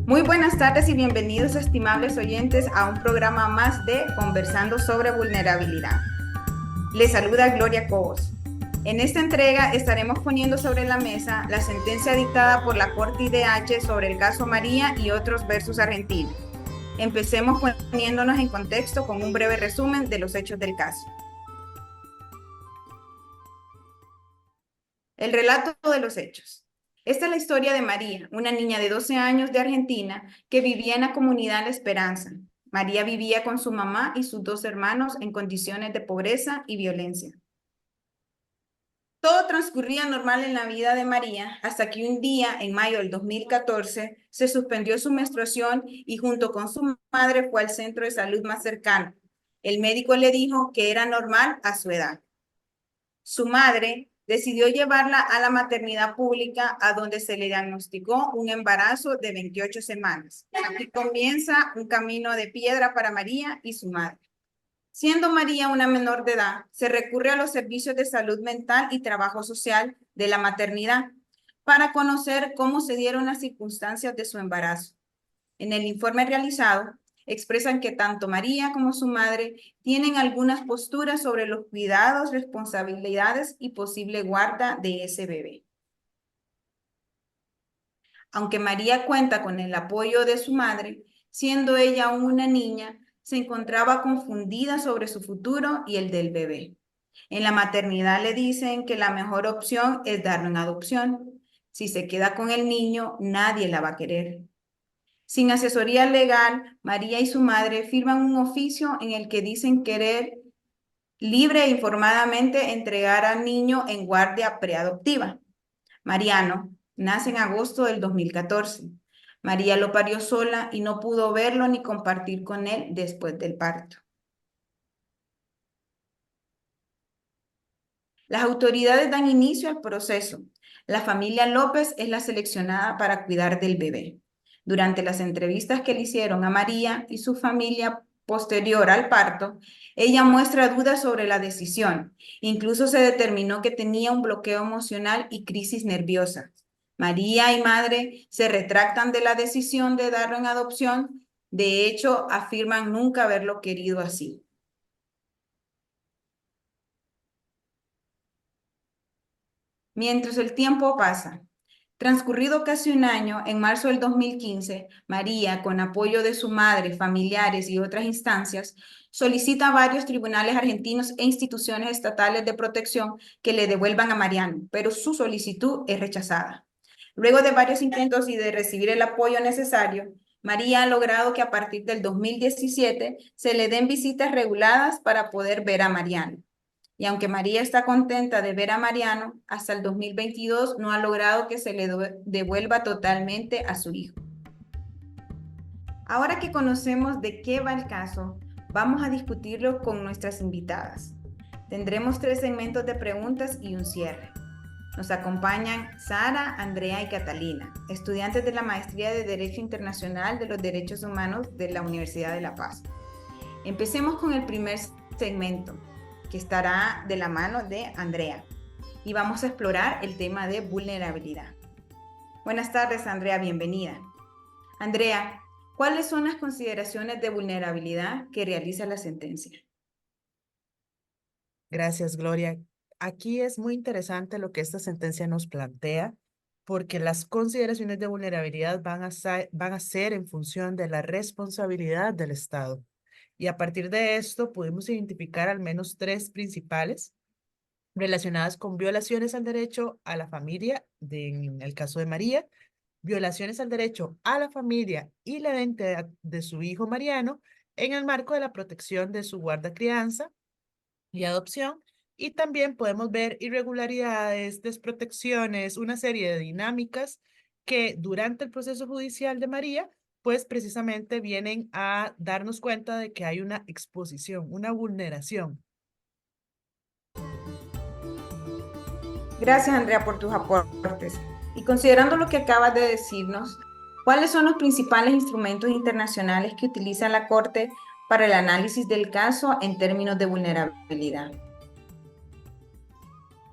Muy buenas tardes y bienvenidos, estimables oyentes, a un programa más de Conversando sobre Vulnerabilidad. Les saluda Gloria Cobos. En esta entrega estaremos poniendo sobre la mesa la sentencia dictada por la Corte IDH sobre el caso María y otros versus Argentina. Empecemos poniéndonos en contexto con un breve resumen de los hechos del caso. El relato de los hechos. Esta es la historia de María, una niña de 12 años de Argentina que vivía en la comunidad La Esperanza. María vivía con su mamá y sus dos hermanos en condiciones de pobreza y violencia. Todo transcurría normal en la vida de María hasta que un día, en mayo del 2014, se suspendió su menstruación y junto con su madre fue al centro de salud más cercano. El médico le dijo que era normal a su edad. Su madre decidió llevarla a la maternidad pública, a donde se le diagnosticó un embarazo de 28 semanas. Aquí comienza un camino de piedra para María y su madre. Siendo María una menor de edad, se recurre a los servicios de salud mental y trabajo social de la maternidad para conocer cómo se dieron las circunstancias de su embarazo. En el informe realizado, expresan que tanto María como su madre tienen algunas posturas sobre los cuidados, responsabilidades y posible guarda de ese bebé. Aunque María cuenta con el apoyo de su madre, siendo ella aún una niña, se encontraba confundida sobre su futuro y el del bebé. En la maternidad le dicen que la mejor opción es darlo en adopción. Si se queda con el niño, nadie la va a querer. Sin asesoría legal, María y su madre firman un oficio en el que dicen querer libre e informadamente entregar al niño en guardia preadoptiva. Mariano nace en agosto del 2014. María lo parió sola y no pudo verlo ni compartir con él después del parto. Las autoridades dan inicio al proceso. La familia López es la seleccionada para cuidar del bebé. Durante las entrevistas que le hicieron a María y su familia posterior al parto, ella muestra dudas sobre la decisión. Incluso se determinó que tenía un bloqueo emocional y crisis nerviosa. María y madre se retractan de la decisión de darlo en adopción. De hecho, afirman nunca haberlo querido así. Mientras el tiempo pasa, transcurrido casi un año, en marzo del 2015, María, con apoyo de su madre, familiares y otras instancias, solicita a varios tribunales argentinos e instituciones estatales de protección que le devuelvan a Mariano, pero su solicitud es rechazada. Luego de varios intentos y de recibir el apoyo necesario, María ha logrado que a partir del 2017 se le den visitas reguladas para poder ver a Mariano. Y aunque María está contenta de ver a Mariano, hasta el 2022 no ha logrado que se le devuelva totalmente a su hijo. Ahora que conocemos de qué va el caso, vamos a discutirlo con nuestras invitadas. Tendremos 3 segmentos de preguntas y un cierre. Nos acompañan Sara, Andrea y Catalina, estudiantes de la Maestría de Derecho Internacional de los Derechos Humanos de la Universidad de La Paz. Empecemos con el primer segmento, que estará de la mano de Andrea, y vamos a explorar el tema de vulnerabilidad. Buenas tardes, Andrea, bienvenida. Andrea, ¿cuáles son las consideraciones de vulnerabilidad que realiza la sentencia? Gracias, Gloria. Aquí es muy interesante lo que esta sentencia nos plantea, porque las consideraciones de vulnerabilidad van a ser en función de la responsabilidad del Estado. Y a partir de esto pudimos identificar al menos 3 principales relacionadas con violaciones al derecho a la familia, en el caso de María, violaciones al derecho a la familia y la identidad de su hijo Mariano en el marco de la protección de su guarda-crianza y adopción. Y también podemos ver irregularidades, desprotecciones, una serie de dinámicas que durante el proceso judicial de María, pues precisamente vienen a darnos cuenta de que hay una exposición, una vulneración. Gracias, Andrea, por tus aportes. Y considerando lo que acabas de decirnos, ¿cuáles son los principales instrumentos internacionales que utiliza la Corte para el análisis del caso en términos de vulnerabilidad?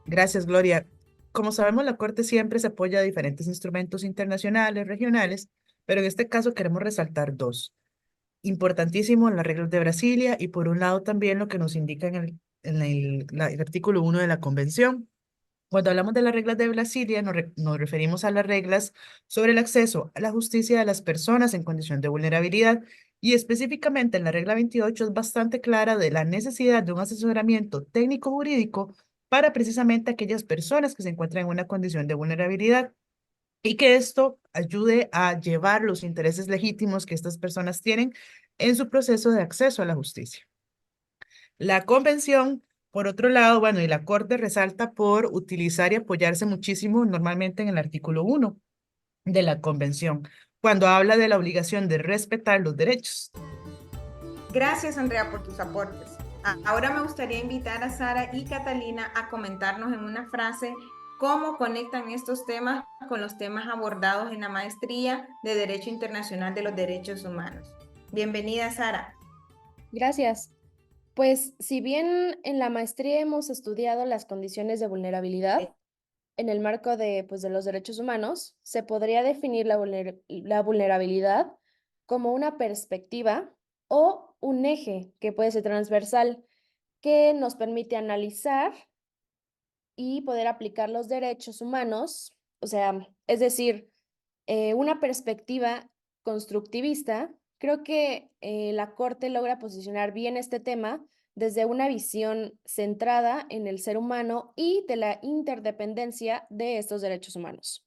Gracias, Gloria. Como sabemos, la Corte siempre se apoya a diferentes instrumentos internacionales, regionales, pero en este caso queremos resaltar dos. Importantísimo en las reglas de Brasilia y por un lado también lo que nos indica el artículo 1 de la Convención. Cuando hablamos de las reglas de Brasilia, nos referimos a las reglas sobre el acceso a la justicia de las personas en condición de vulnerabilidad y específicamente en la regla 28 es bastante clara de la necesidad de un asesoramiento técnico jurídico para precisamente aquellas personas que se encuentran en una condición de vulnerabilidad y que esto ayude a llevar los intereses legítimos que estas personas tienen en su proceso de acceso a la justicia. La convención, por otro lado, bueno, y la Corte resalta por utilizar y apoyarse muchísimo normalmente en el artículo 1 de la convención, cuando habla de la obligación de respetar los derechos. Gracias, Andrea, por tus aportes. Ahora me gustaría invitar a Sara y Catalina a comentarnos en una frase cómo conectan estos temas con los temas abordados en la maestría de Derecho Internacional de los Derechos Humanos. Bienvenida, Sara. Gracias. Pues si bien en la maestría hemos estudiado las condiciones de vulnerabilidad, en el marco de los derechos humanos, se podría definir la vulnerabilidad como una perspectiva o un eje que puede ser transversal, que nos permite analizar y poder aplicar los derechos humanos, o sea, es decir, una perspectiva constructivista. Creo que la Corte logra posicionar bien este tema desde una visión centrada en el ser humano y de la interdependencia de estos derechos humanos.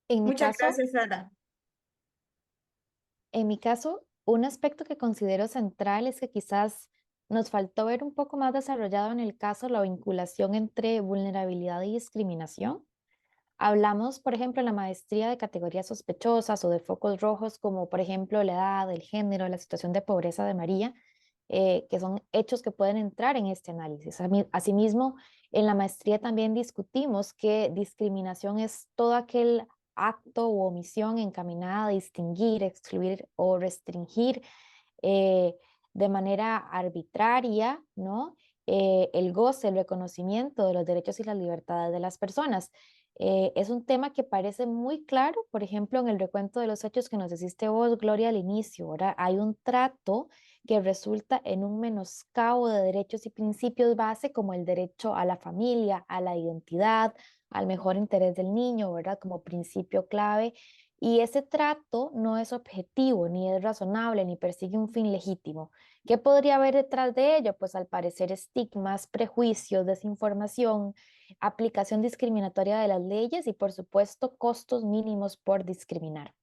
En mi Muchas caso, gracias, Sara. en mi caso, un aspecto que considero central es que quizás nos faltó ver un poco más desarrollado en el caso la vinculación entre vulnerabilidad y discriminación. Hablamos, por ejemplo, en la maestría de categorías sospechosas o de focos rojos, como por ejemplo la edad, el género, la situación de pobreza de María, que son hechos que pueden entrar en este análisis. Asimismo, en la maestría también discutimos que discriminación es todo aquel acto u omisión encaminada a distinguir, excluir o restringir eh, de manera arbitraria, ¿no? El goce, el reconocimiento de los derechos y las libertades de las personas. Es un tema que parece muy claro, por ejemplo, en el recuento de los hechos que nos hiciste vos, Gloria, al inicio. Ahora hay un trato que resulta en un menoscabo de derechos y principios base como el derecho a la familia, a la identidad, al mejor interés del niño, ¿verdad? Como principio clave. Y ese trato no es objetivo, ni es razonable, ni persigue un fin legítimo. ¿Qué podría haber detrás de ello? Pues al parecer estigmas, prejuicios, desinformación, aplicación discriminatoria de las leyes y por supuesto costos mínimos por discriminar.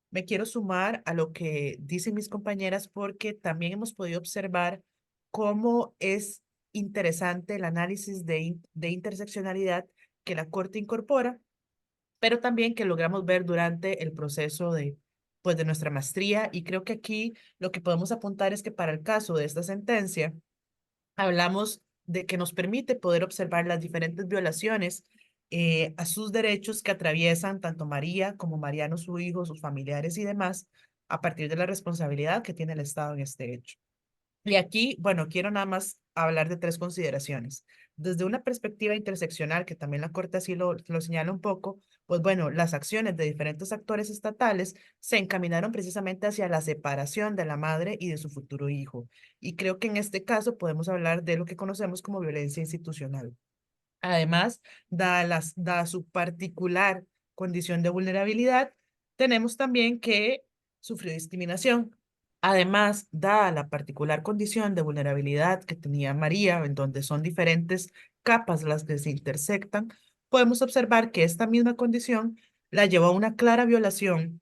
Me quiero sumar a lo que dicen mis compañeras porque también hemos podido observar cómo es interesante el análisis de interseccionalidad que la Corte incorpora, pero también que logramos ver durante el proceso pues, de nuestra maestría. Y creo que aquí lo que podemos apuntar es que para el caso de esta sentencia, hablamos de que nos permite poder observar las diferentes violaciones a sus derechos que atraviesan tanto María como Mariano, su hijo, sus familiares y demás, a partir de la responsabilidad que tiene el Estado en este hecho. Y aquí, bueno, quiero nada más hablar de tres consideraciones. Desde una perspectiva interseccional, que también la Corte así lo señala un poco, pues bueno, las acciones de diferentes actores estatales se encaminaron precisamente hacia la separación de la madre y de su futuro hijo. Y creo que en este caso podemos hablar de lo que conocemos como violencia institucional. Además, dada su particular condición de vulnerabilidad, tenemos también que sufrió discriminación. Además, dada la particular condición de vulnerabilidad que tenía María, en donde son diferentes capas las que se intersectan, podemos observar que esta misma condición la llevó a una clara violación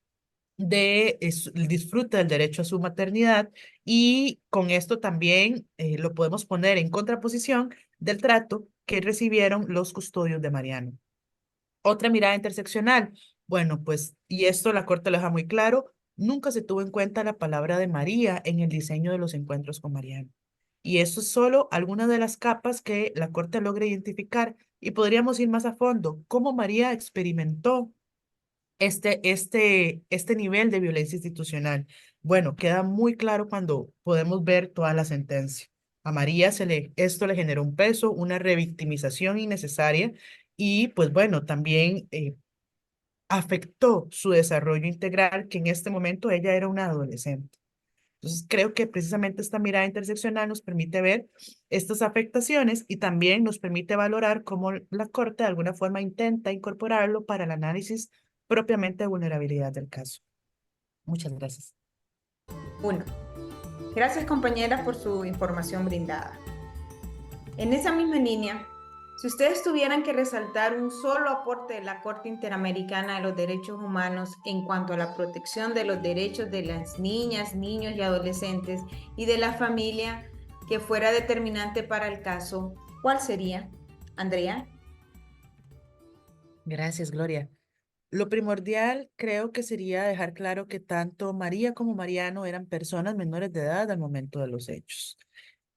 el disfrute del derecho a su maternidad y con esto también lo podemos poner en contraposición del trato que recibieron los custodios de Mariano. Otra mirada interseccional. Bueno, pues, y esto la Corte lo deja muy claro, nunca se tuvo en cuenta la palabra de María en el diseño de los encuentros con Mariano. Y eso es solo alguna de las capas que la Corte logra identificar y podríamos ir más a fondo. ¿Cómo María experimentó este nivel de violencia institucional? Bueno, queda muy claro cuando podemos ver toda la sentencia. A María esto le generó un peso, una revictimización innecesaria y pues bueno, también afectó su desarrollo integral, que en este momento ella era una adolescente. Entonces, creo que precisamente esta mirada interseccional nos permite ver estas afectaciones y también nos permite valorar cómo la Corte de alguna forma intenta incorporarlo para el análisis propiamente de vulnerabilidad del caso. Muchas gracias. 1. Gracias, compañeras, por su información brindada. En esa misma línea, si ustedes tuvieran que resaltar un solo aporte de la Corte Interamericana de los Derechos Humanos en cuanto a la protección de los derechos de las niñas, niños y adolescentes y de la familia que fuera determinante para el caso, ¿cuál sería? Andrea. Gracias, Gloria. Lo primordial creo que sería dejar claro que tanto María como Mariano eran personas menores de edad al momento de los hechos.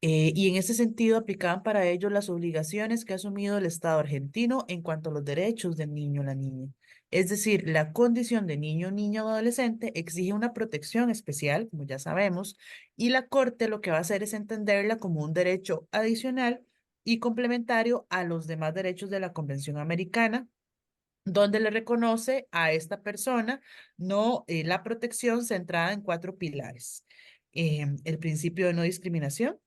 Y en ese sentido aplicaban para ellos las obligaciones que ha asumido el Estado argentino en cuanto a los derechos del niño o la niña. Es decir, la condición de niño, niña o adolescente exige una protección especial, como ya sabemos, y la Corte lo que va a hacer es entenderla como un derecho adicional y complementario a los demás derechos de la Convención Americana, donde le reconoce a esta persona no la protección centrada en 4 pilares. El principio de no discriminación,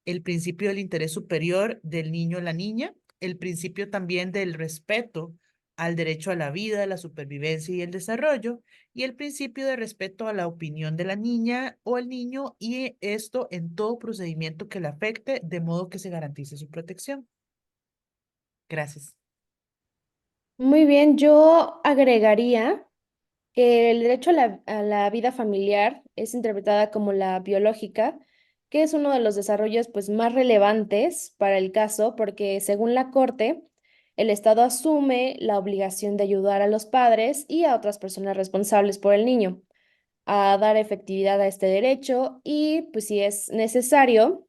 el principio del interés superior del niño o la niña, el principio también del respeto al derecho a la vida, la supervivencia y el desarrollo, y el principio de respeto a la opinión de la niña o el niño, y esto en todo procedimiento que le afecte, de modo que se garantice su protección. Gracias. Muy bien, yo agregaría que el derecho a la vida familiar es interpretada como la biológica, que es uno de los desarrollos pues, más relevantes para el caso, porque según la Corte, el Estado asume la obligación de ayudar a los padres y a otras personas responsables por el niño a dar efectividad a este derecho y, pues, si es necesario,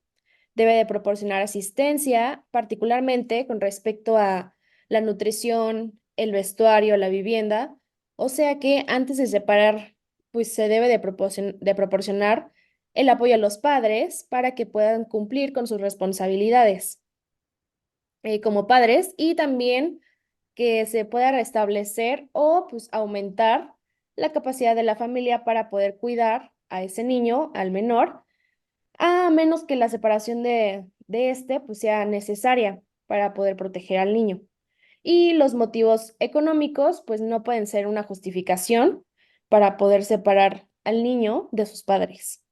debe de proporcionar asistencia, particularmente con respecto a la nutrición, el vestuario, la vivienda. O sea que antes de separar, pues se debe de proporcionar el apoyo a los padres para que puedan cumplir con sus responsabilidades como padres y también que se pueda restablecer o pues aumentar la capacidad de la familia para poder cuidar a ese niño, al menor, a menos que la separación de este pues sea necesaria para poder proteger al niño. Y los motivos económicos pues no pueden ser una justificación para poder separar al niño de sus padres.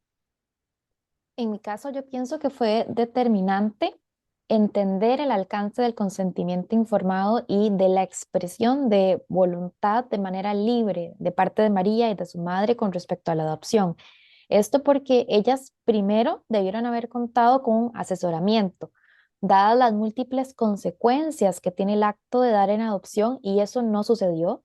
En mi caso, yo pienso que fue determinante entender el alcance del consentimiento informado y de la expresión de voluntad de manera libre de parte de María y de su madre con respecto a la adopción. Esto porque ellas primero debieron haber contado con un asesoramiento, dadas las múltiples consecuencias que tiene el acto de dar en adopción, y eso no sucedió.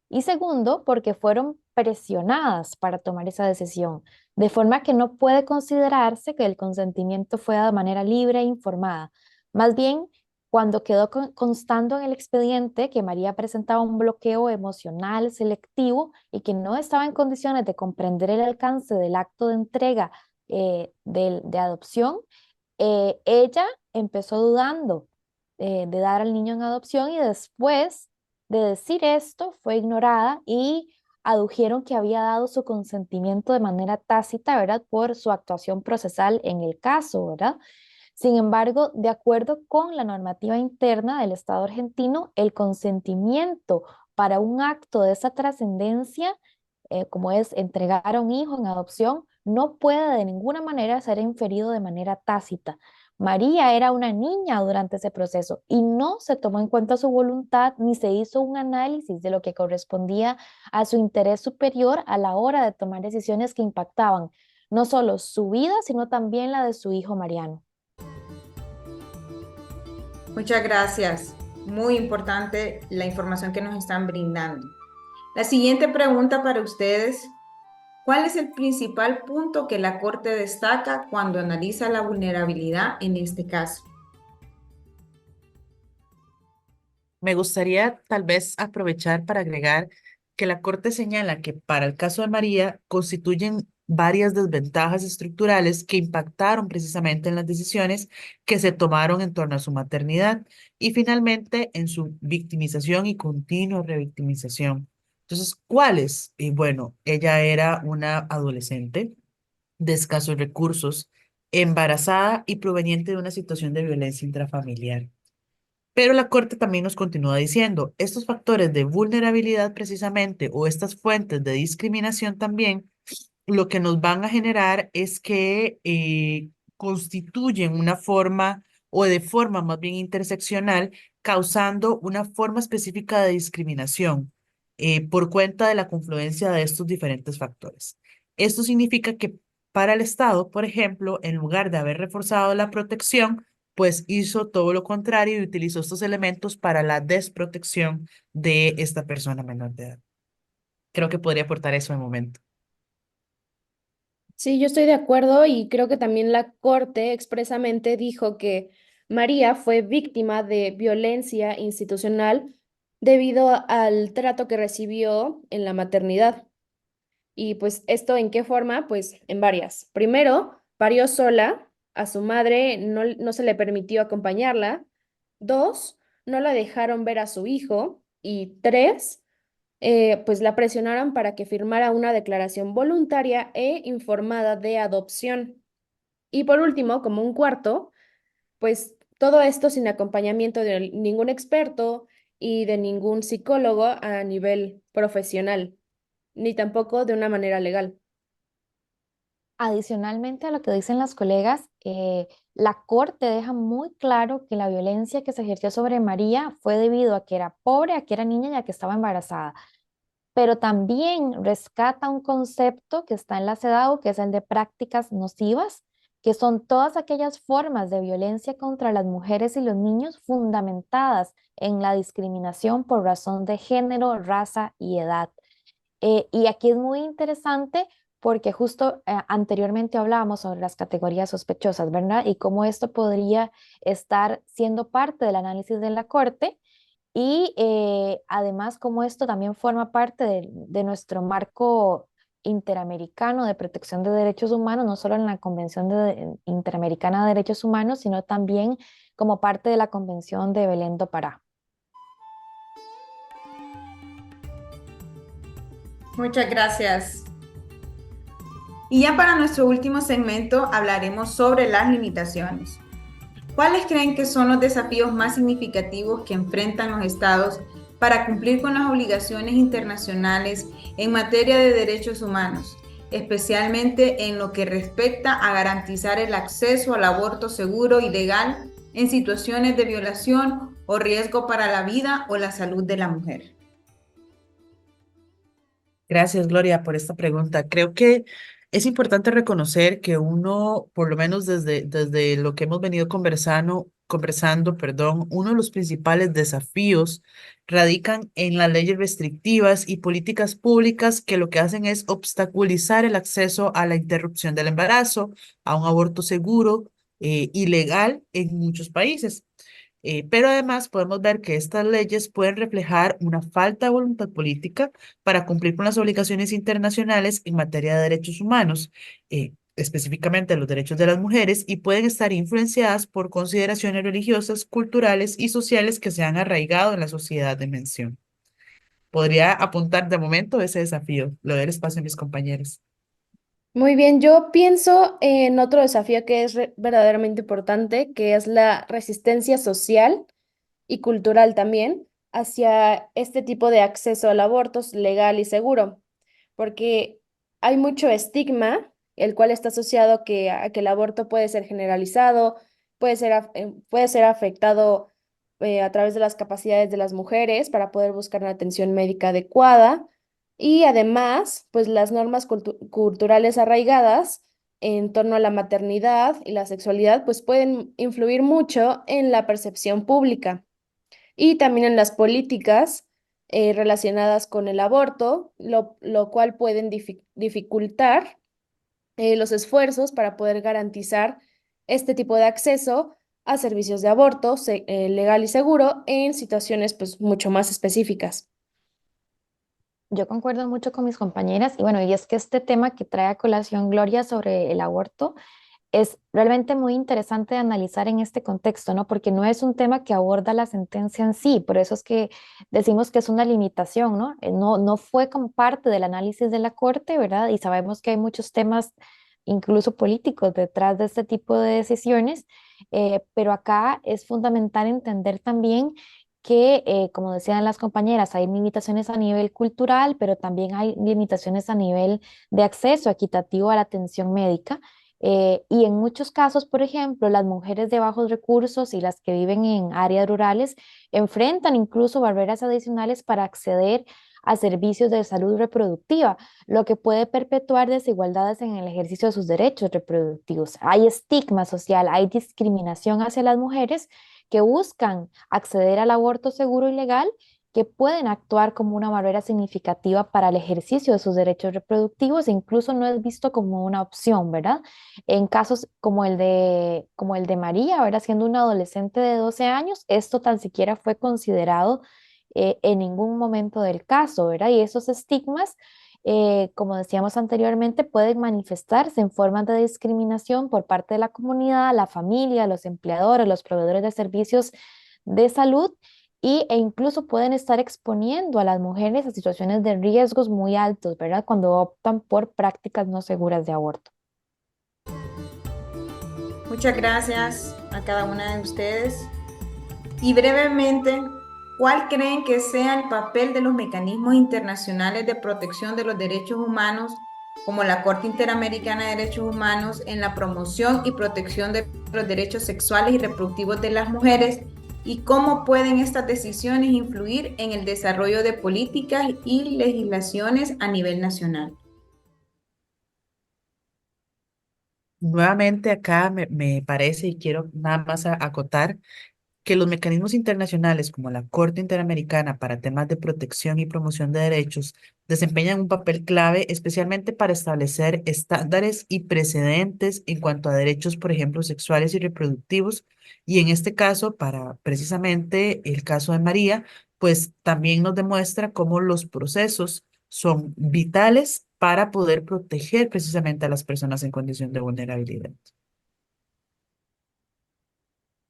Y segundo, porque fueron presionadas para tomar esa decisión, de forma que no puede considerarse que el consentimiento fue de manera libre e informada. Más bien, cuando quedó constando en el expediente que María presentaba un bloqueo emocional selectivo y que no estaba en condiciones de comprender el alcance del acto de entrega de adopción, ella empezó dudando de dar al niño en adopción, y después de decir esto fue ignorada y adujeron que había dado su consentimiento de manera tácita, ¿verdad? Por su actuación procesal en el caso, ¿verdad? Sin embargo, de acuerdo con la normativa interna del Estado argentino, el consentimiento para un acto de esa trascendencia, como es entregar a un hijo en adopción, no puede de ninguna manera ser inferido de manera tácita. María era una niña durante ese proceso y no se tomó en cuenta su voluntad ni se hizo un análisis de lo que correspondía a su interés superior a la hora de tomar decisiones que impactaban no solo su vida, sino también la de su hijo Mariano. Muchas gracias. Muy importante la información que nos están brindando. La siguiente pregunta para ustedes: ¿cuál es el principal punto que la Corte destaca cuando analiza la vulnerabilidad en este caso? Me gustaría tal vez aprovechar para agregar que la Corte señala que para el caso de María constituyen varias desventajas estructurales que impactaron precisamente en las decisiones que se tomaron en torno a su maternidad y finalmente en su victimización y continua revictimización. Entonces, ¿cuáles? Y bueno, ella era una adolescente de escasos recursos, embarazada y proveniente de una situación de violencia intrafamiliar. Pero la Corte también nos continúa diciendo, estos factores de vulnerabilidad precisamente o estas fuentes de discriminación también, lo que nos van a generar es que constituyen una forma o de forma más bien interseccional, causando una forma específica de discriminación por cuenta de la confluencia de estos diferentes factores. Esto significa que para el Estado, por ejemplo, en lugar de haber reforzado la protección, pues hizo todo lo contrario y utilizó estos elementos para la desprotección de esta persona menor de edad. Creo que podría aportar eso de momento. Sí, yo estoy de acuerdo y creo que también la Corte expresamente dijo que María fue víctima de violencia institucional debido al trato que recibió en la maternidad. Y pues esto en qué forma? Pues en varias. Primero, parió sola, a su madre no se le permitió acompañarla. Dos, no la dejaron ver a su hijo. Y tres, pues la presionaron para que firmara una declaración voluntaria e informada de adopción. Y por último, como un cuarto, pues todo esto sin acompañamiento de ningún experto y de ningún psicólogo a nivel profesional, ni tampoco de una manera legal. Adicionalmente a lo que dicen las colegas, la Corte deja muy claro que la violencia que se ejerció sobre María fue debido a que era pobre, a que era niña y a que estaba embarazada. Pero también rescata un concepto que está en la CEDAW, que es el de prácticas nocivas, que son todas aquellas formas de violencia contra las mujeres y los niños fundamentadas en la discriminación por razón de género, raza y edad. Y aquí es muy interesante porque justo anteriormente hablábamos sobre las categorías sospechosas, ¿verdad? Y cómo esto podría estar siendo parte del análisis de la Corte y además como esto también forma parte de nuestro marco interamericano de protección de derechos humanos, no solo en la Interamericana de Derechos Humanos, sino también como parte de la Convención de Belém do Pará. Muchas gracias. Y ya para nuestro último segmento hablaremos sobre las limitaciones. ¿Cuáles creen que son los desafíos más significativos que enfrentan los estados para cumplir con las obligaciones internacionales en materia de derechos humanos, especialmente en lo que respecta a garantizar el acceso al aborto seguro y legal en situaciones de violación o riesgo para la vida o la salud de la mujer? Gracias, Gloria, por esta pregunta. Creo que es importante reconocer que uno, por lo menos desde lo que hemos venido conversando, perdón, uno de los principales desafíos radican en las leyes restrictivas y políticas públicas que lo que hacen es obstaculizar el acceso a la interrupción del embarazo, a un aborto seguro y legal en muchos países. Pero además podemos ver que estas leyes pueden reflejar una falta de voluntad política para cumplir con las obligaciones internacionales en materia de derechos humanos, específicamente los derechos de las mujeres, y pueden estar influenciadas por consideraciones religiosas, culturales y sociales que se han arraigado en la sociedad de mención. Podría apuntar de momento ese desafío. Lo doy el espacio a mis compañeros. Muy bien, yo pienso en otro desafío que es verdaderamente importante, que es la resistencia social y cultural también hacia este tipo de acceso al aborto legal y seguro, porque hay mucho estigma, el cual está asociado a que el aborto puede ser generalizado, puede ser afectado a través de las capacidades de las mujeres para poder buscar una atención médica adecuada y además, pues las normas culturales arraigadas en torno a la maternidad y la sexualidad, pues pueden influir mucho en la percepción pública y también en las políticas relacionadas con el aborto, lo cual pueden dificultar los esfuerzos para poder garantizar este tipo de acceso a servicios de aborto legal y seguro en situaciones pues mucho más específicas. Yo concuerdo mucho con mis compañeras y bueno, y es que este tema que trae a colación Gloria sobre el aborto es realmente muy interesante de analizar en este contexto, ¿no? Porque no es un tema que aborda la sentencia en sí, por eso es que decimos que es una limitación, ¿no? No fue como parte del análisis de la Corte, ¿verdad? Y sabemos que hay muchos temas, incluso políticos, detrás de este tipo de decisiones, pero acá es fundamental entender también que, como decían las compañeras, hay limitaciones a nivel cultural, pero también hay limitaciones a nivel de acceso equitativo a la atención médica. Y en muchos casos, por ejemplo, las mujeres de bajos recursos y las que viven en áreas rurales enfrentan incluso barreras adicionales para acceder a servicios de salud reproductiva, lo que puede perpetuar desigualdades en el ejercicio de sus derechos reproductivos. Hay estigma social, hay discriminación hacia las mujeres que buscan acceder al aborto seguro y legal, que pueden actuar como una barrera significativa para el ejercicio de sus derechos reproductivos e incluso no es visto como una opción, ¿verdad? En casos como el de María, ¿verdad? Siendo una adolescente de 12 años, esto tan siquiera fue considerado en ningún momento del caso, ¿verdad? Y esos estigmas, como decíamos anteriormente, pueden manifestarse en formas de discriminación por parte de la comunidad, la familia, los empleadores, los proveedores de servicios de salud e incluso pueden estar exponiendo a las mujeres a situaciones de riesgos muy altos, ¿verdad? Cuando optan por prácticas no seguras de aborto. Muchas gracias a cada una de ustedes. Y brevemente, ¿cuál creen que sea el papel de los mecanismos internacionales de protección de los derechos humanos, como la Corte Interamericana de Derechos Humanos, en la promoción y protección de los derechos sexuales y reproductivos de las mujeres? ¿Y cómo pueden estas decisiones influir en el desarrollo de políticas y legislaciones a nivel nacional? Nuevamente acá me parece y quiero nada más acotar que los mecanismos internacionales como la Corte Interamericana para temas de protección y promoción de derechos desempeñan un papel clave, especialmente para establecer estándares y precedentes en cuanto a derechos, por ejemplo, sexuales y reproductivos. Y en este caso, para precisamente el caso de María, pues también nos demuestra cómo los procesos son vitales para poder proteger precisamente a las personas en condición de vulnerabilidad.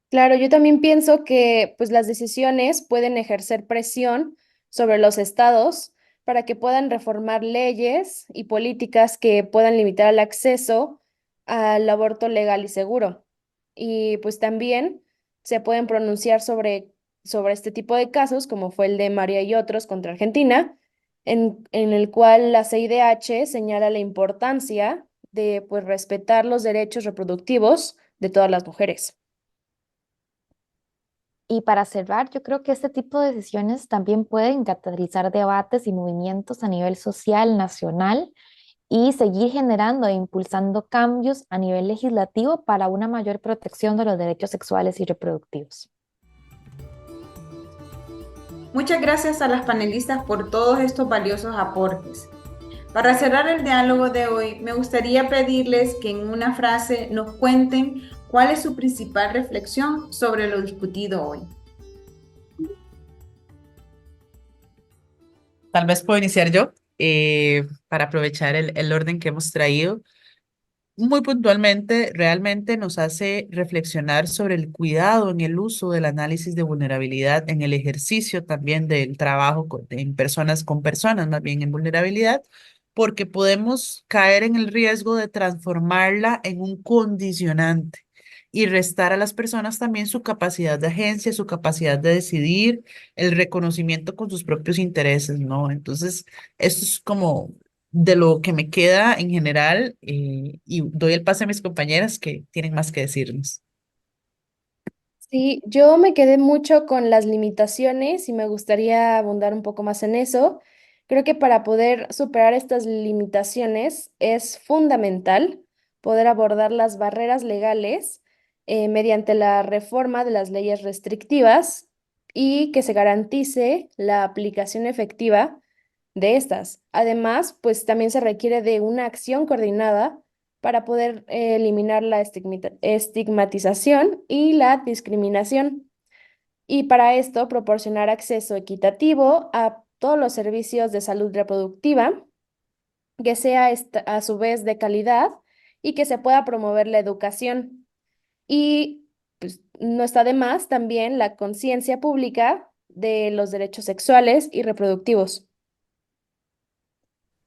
Claro, yo también pienso que pues las decisiones pueden ejercer presión sobre los estados para que puedan reformar leyes y políticas que puedan limitar el acceso al aborto legal y seguro. Y pues también se pueden pronunciar sobre este tipo de casos, como fue el de María y otros contra Argentina, en el cual la CIDH señala la importancia de pues respetar los derechos reproductivos de todas las mujeres. Y para cerrar, yo creo que este tipo de decisiones también pueden catalizar debates y movimientos a nivel social, nacional y seguir generando e impulsando cambios a nivel legislativo para una mayor protección de los derechos sexuales y reproductivos. Muchas gracias a las panelistas por todos estos valiosos aportes. Para cerrar el diálogo de hoy, me gustaría pedirles que en una frase nos cuenten cuál es su principal reflexión sobre lo discutido hoy. Tal vez puedo iniciar yo para aprovechar el orden que hemos traído. Muy puntualmente, realmente nos hace reflexionar sobre el cuidado en el uso del análisis de vulnerabilidad, en el ejercicio también del trabajo en personas con personas, más bien en vulnerabilidad, porque podemos caer en el riesgo de transformarla en un condicionante y restar a las personas también su capacidad de agencia, su capacidad de decidir, el reconocimiento con sus propios intereses, ¿no? Entonces, esto es como de lo que me queda en general y doy el pase a mis compañeras que tienen más que decirnos. Sí, yo me quedé mucho con las limitaciones y me gustaría abundar un poco más en eso. Creo que para poder superar estas limitaciones es fundamental poder abordar las barreras legales mediante la reforma de las leyes restrictivas y que se garantice la aplicación efectiva de estas. Además, pues también se requiere de una acción coordinada para poder eliminar la estigmatización y la discriminación. Y para esto, proporcionar acceso equitativo a todos los servicios de salud reproductiva, que sea a su vez de calidad y que se pueda promover la educación. Y pues, no está de más también la conciencia pública de los derechos sexuales y reproductivos.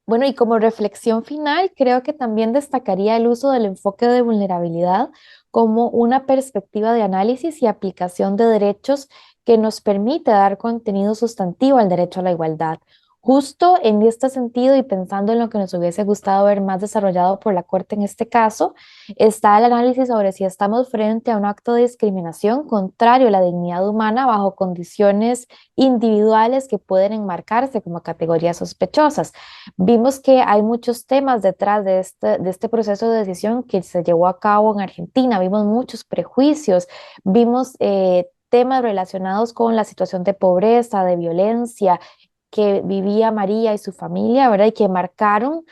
Bueno, y como reflexión final, creo que también destacaría el uso del enfoque de vulnerabilidad como una perspectiva de análisis y aplicación de derechos que nos permite dar contenido sustantivo al derecho a la igualdad. Justo en este sentido y pensando en lo que nos hubiese gustado ver más desarrollado por la Corte en este caso, está el análisis sobre si estamos frente a un acto de discriminación contrario a la dignidad humana bajo condiciones individuales que pueden enmarcarse como categorías sospechosas. Vimos que hay muchos temas detrás de este proceso de decisión que se llevó a cabo en Argentina. Vimos muchos prejuicios, vimos temas relacionados con la situación de pobreza, de violencia que vivía María y su familia, ¿verdad? Y que marcaron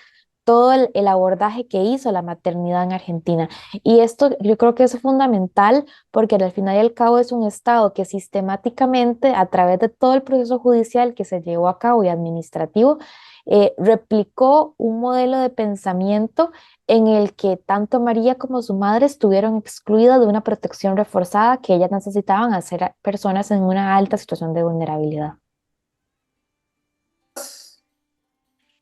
todo el abordaje que hizo la maternidad en Argentina. Y esto yo creo que es fundamental porque al final y al cabo es un Estado que sistemáticamente, a través de todo el proceso judicial que se llevó a cabo y administrativo, replicó un modelo de pensamiento en el que tanto María como su madre estuvieron excluidas de una protección reforzada que ellas necesitaban al ser personas en una alta situación de vulnerabilidad.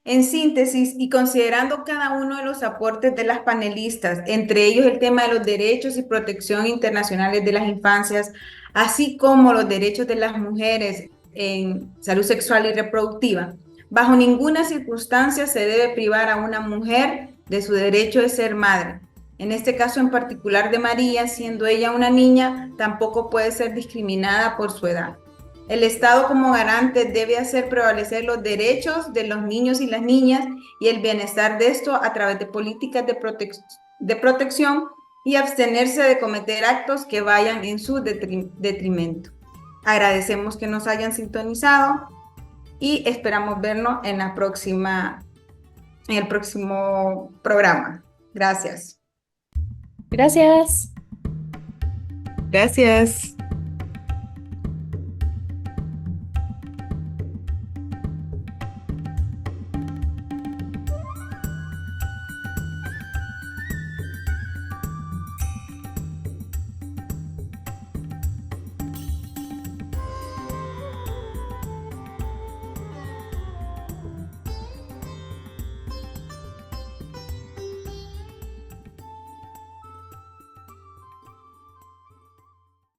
En síntesis, y considerando cada uno de los aportes de las panelistas, entre ellos el tema de los derechos y protección internacionales de las infancias, así como los derechos de las mujeres en salud sexual y reproductiva, bajo ninguna circunstancia se debe privar a una mujer de su derecho de ser madre. En este caso en particular de María, siendo ella una niña, tampoco puede ser discriminada por su edad. El Estado como garante debe hacer prevalecer los derechos de los niños y las niñas y el bienestar de esto a través de políticas de protección y abstenerse de cometer actos que vayan en su detrimento. Agradecemos que nos hayan sintonizado y esperamos vernos en el próximo programa. Gracias. Gracias. Gracias.